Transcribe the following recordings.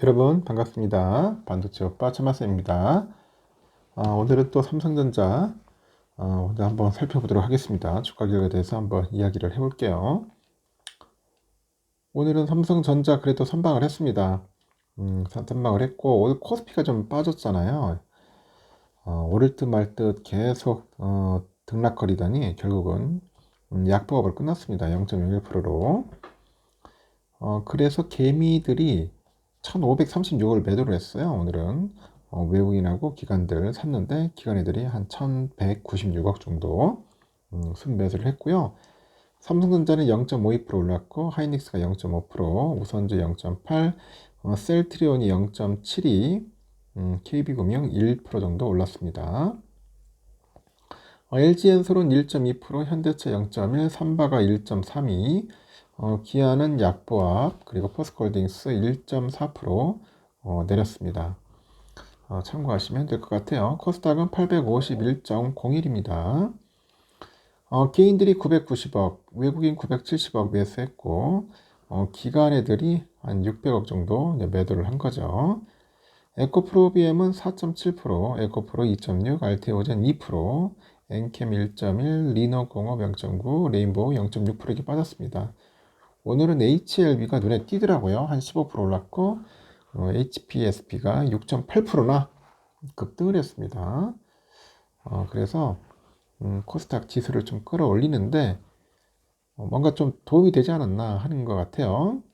여러분 반갑습니다. 반도체 오빠 천마쌤입니다. 오늘은 또 삼성전자 오늘 한번 살펴보도록 하겠습니다. 주가 결과에 대해서 한번 이야기를 해볼게요. 오늘은 삼성전자 그래도 선방을 했습니다. 선방을 했고 오늘 코스피가 좀 빠졌잖아요. 오를 듯 말 듯 계속 등락거리더니 결국은 약보합으로 끝났습니다. 0.01%로. 그래서 개미들이 1536을 매도를 했어요. 오늘은 외국인하고 기관들 샀는데 기관 애들이 한 1196억 정도 순매수를 했고요. 삼성전자는 0.52% 올랐고 하이닉스가 0.5%, 우선주 0.8, 셀트리온이 0.72, KB금융 1% 정도 올랐습니다. LG엔솔은 1.2%, 현대차 0.1, 삼바가 1.32, 기아는 약보합, 그리고 포스코홀딩스 1.4% 내렸습니다. 참고하시면 될 것 같아요. 코스닥은 851.01입니다. 개인들이 990억, 외국인 970억 매수했고, 기관 애들이 한 600억 정도 매도를 한 거죠. 에코프로 BM은 4.7%, 에코프로 2.6, 알테오젠 2%, 엔캠 1.1, 리너공업 0.9, 레인보우 0.6% 이렇게 빠졌습니다. 오늘은 HLB가 눈에 띄더라고요. 한 15% 올랐고 HPSP가 6.8%나 급등을 했습니다. 그래서 코스닥 지수를 좀 끌어올리는데 뭔가 좀 도움이 되지 않았나 하는 것 같아요.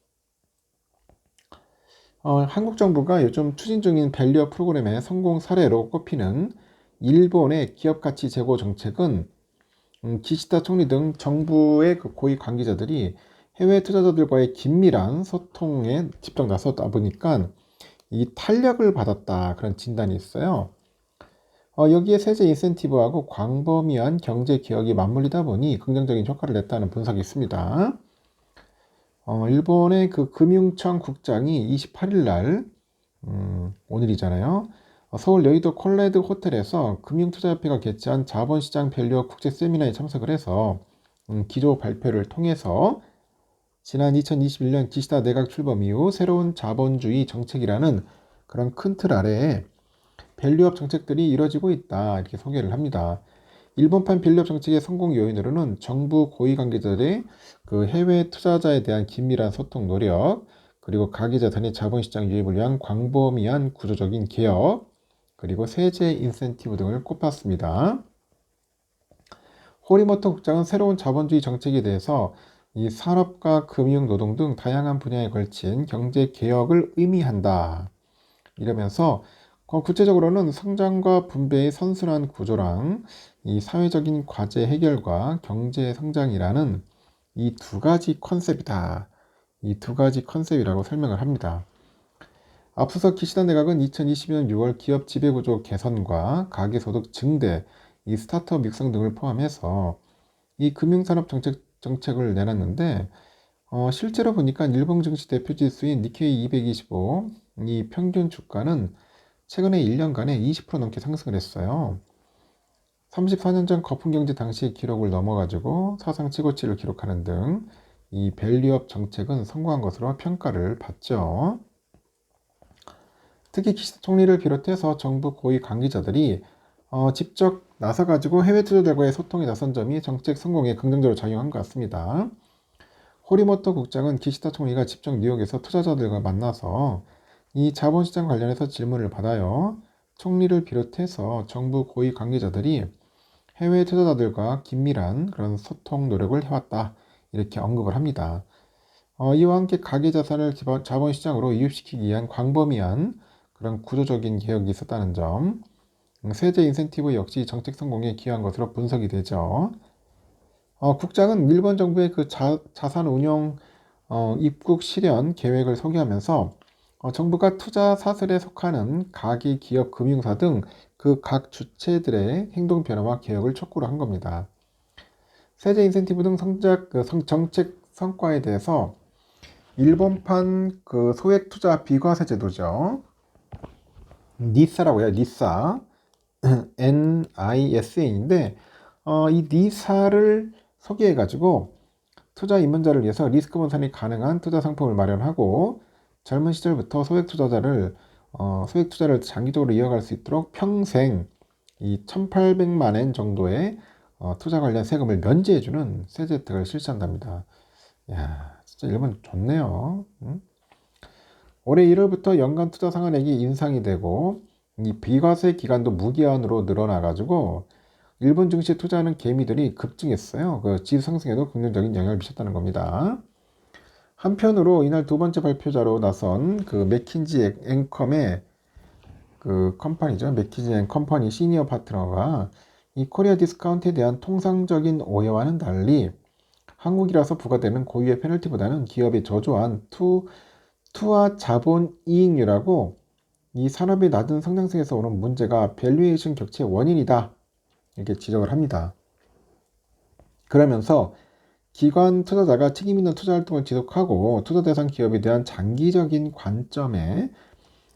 한국 정부가 요즘 추진 중인 밸류업 프로그램의 성공 사례로 꼽히는 일본의 기업 가치 제고 정책은 기시다 총리 등 정부의 그 고위 관계자들이 해외 투자자들과의 긴밀한 소통에 직접 나섰다 보니까 이 탄력을 받았다 그런 진단이 있어요. 여기에 세제 인센티브하고 광범위한 경제 개혁이 맞물리다 보니 긍정적인 효과를 냈다는 분석이 있습니다. 일본의 그 금융청 국장이 28일 날 오늘이잖아요. 서울 여의도 콜레드 호텔에서 금융투자협회가 개최한 자본시장 밸류업 국제 세미나에 참석을 해서 기조 발표를 통해서 지난 2021년 기시다 내각 출범 이후 새로운 자본주의 정책이라는 그런 큰 틀 아래에 밸류업 정책들이 이뤄지고 있다 이렇게 소개를 합니다. 일본판 밸류업 정책의 성공 요인으로는 정부 고위 관계자들의 그 해외 투자자에 대한 긴밀한 소통 노력, 그리고 가계자산의 자본시장 유입을 위한 광범위한 구조적인 개혁, 그리고 세제 인센티브 등을 꼽았습니다. 호리모토 국장은 새로운 자본주의 정책에 대해서 이 산업과 금융, 노동 등 다양한 분야에 걸친 경제 개혁을 의미한다. 이러면서 구체적으로는 성장과 분배의 선순환 구조랑 이 사회적인 과제 해결과 경제 성장이라는 이 두 가지 컨셉이다. 이 두 가지 컨셉이라고 설명을 합니다. 앞서서 기시다 내각은 2020년 6월 기업 지배구조 개선과 가계소득 증대, 이 스타트업 육성 등을 포함해서 이 금융산업 정책을 내놨는데 실제로 보니까 일본 증시 대표 지수인 니케이 225, 이 평균 주가는 최근에 1년간에 20% 넘게 상승을 했어요. 34년 전 거품경제 당시의 기록을 넘어가지고 사상 최고치를 기록하는 등 이 밸류업 정책은 성공한 것으로 평가를 받죠. 특히 기시다 총리를 비롯해서 정부 고위 관계자들이 직접 나서가지고 해외 투자자들과의 소통에 나선 점이 정책 성공에 긍정적으로 작용한 것 같습니다. 호리모토 국장은 기시다 총리가 직접 뉴욕에서 투자자들과 만나서 이 자본시장 관련해서 질문을 받아요. 총리를 비롯해서 정부 고위 관계자들이 해외 투자자들과 긴밀한 그런 소통 노력을 해왔다. 이렇게 언급을 합니다. 이와 함께 가계자산을 자본시장으로 이입시키기 위한 광범위한 그런 구조적인 개혁이 있었다는 점, 세제 인센티브 역시 정책 성공에 기여한 것으로 분석이 되죠. 국장은 일본 정부의 그 자산 운용 입국 실현 계획을 소개하면서 정부가 투자 사슬에 속하는 가계, 기업, 금융사 등 그 각 주체들의 행동 변화와 개혁을 촉구를 한 겁니다. 세제 인센티브 등 정책 성과에 대해서 일본판 그 소액 투자 비과세 제도죠. 니사라고 해요. 니사. NISA인데 이 니사를 소개해가지고 투자 입문자를 위해서 리스크 분산이 가능한 투자 상품을 마련하고 젊은 시절부터 소액 투자를 장기적으로 이어갈 수 있도록 평생 이 1,800만 엔 정도의 투자 관련 세금을 면제해주는 세제 혜택을 실시한답니다. 야, 진짜 일본 좋네요. 응? 올해 1월부터 연간 투자 상한액이 인상이 되고 이 비과세 기간도 무기한으로 늘어나가지고 일본 증시에 투자하는 개미들이 급증했어요. 그 지수 상승에도 긍정적인 영향을 미쳤다는 겁니다. 한편으로 이날 두 번째 발표자로 나선 그 맥킨지 앤컴의 그 컴퍼니죠. 맥킨지 앤 컴퍼니 시니어 파트너가 이 코리아 디스카운트에 대한 통상적인 오해와는 달리 한국이라서 부과되는 고유의 페널티보다는 기업의 저조한 투하 자본 이익률하고 이 산업의 낮은 성장성에서 오는 문제가 밸류에이션 격차의 원인이다. 이렇게 지적을 합니다. 그러면서 기관 투자자가 책임 있는 투자 활동을 지속하고 투자 대상 기업에 대한 장기적인 관점의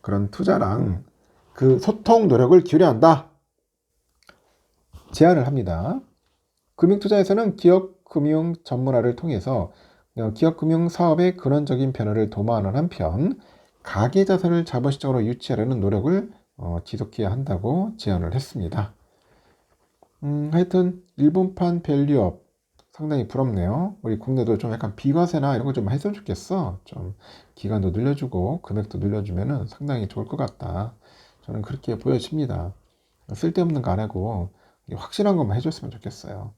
그런 투자랑 그 소통 노력을 기울여야 한다. 제안을 합니다. 금융투자에서는 기업금융 전문화를 통해서 기업금융 사업의 근원적인 변화를 도모하는 한편 가계자산을 자본시장으로 유치하려는 노력을 지속해야 한다고 제안을 했습니다. 하여튼 일본판 밸류업 상당히 부럽네요. 우리 국내도 좀 약간 비과세나 이런 거 좀 했으면 좋겠어. 좀 기간도 늘려주고 금액도 늘려주면은 상당히 좋을 것 같다. 저는 그렇게 보여집니다. 쓸데없는 거 안 하고 확실한 것만 해줬으면 좋겠어요.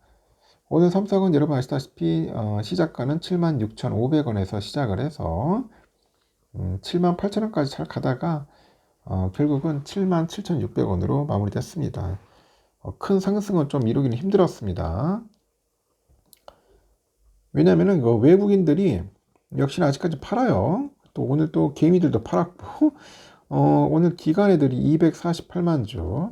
오늘 삼성은 여러분 아시다시피 시작가는 76,500원에서 시작을 해서 78,000원까지 잘 가다가 결국은 77,600원으로 마무리됐습니다. 큰 상승은 좀 이루기는 힘들었습니다. 왜냐면은 외국인들이 역시나 아직까지 팔아요. 또 오늘 또 개미들도 팔았고 오늘 기관 애들이 248만 주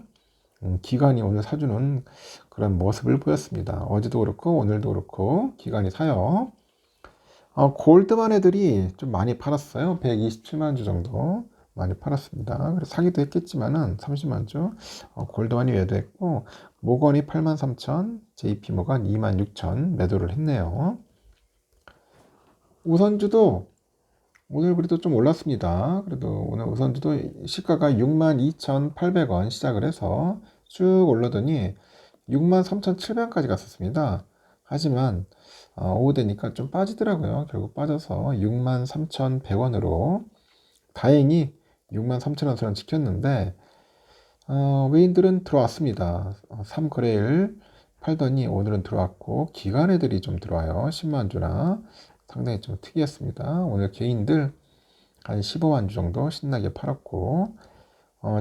기관이 오늘 사주는 그런 모습을 보였습니다. 어제도 그렇고 오늘도 그렇고 기관이 사요. 골드만 애들이 좀 많이 팔았어요. 127만 주 정도 많이 팔았습니다. 그래서 사기도 했겠지만은 30만 주 골드만이 매도했고 모건이 83,000, JP 모건 26,000 매도를 했네요. 우선주도 오늘 그래도 좀 올랐습니다. 그래도 오늘 우선주도 시가가 62,800원 시작을 해서 쭉 올라더니 63,700원까지 갔었습니다. 하지만 오후 되니까 좀 빠지더라고요. 결국 빠져서 63,100원으로 다행히 63,000원 선을 지켰는데 외인들은 들어왔습니다. 3거래일 팔더니 오늘은 들어왔고 기관 애들이 좀 들어와요. 10만 주나 상당히 좀 특이했습니다. 오늘 개인들 한 15만 주 정도 신나게 팔았고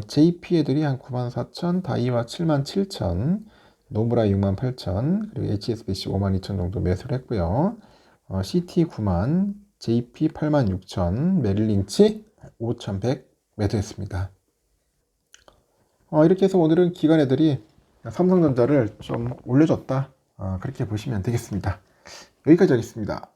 JP 애들이 한 94,000, 다이와 77,000, 노무라 68,000, 그리고 HSBC 52,000 정도 매수를 했고요. CT 9만, JP 86,000, 메릴린치 5,100 매도했습니다. 이렇게 해서 오늘은 기관 애들이 삼성전자를 좀 올려줬다. 그렇게 보시면 되겠습니다. 여기까지 하겠습니다.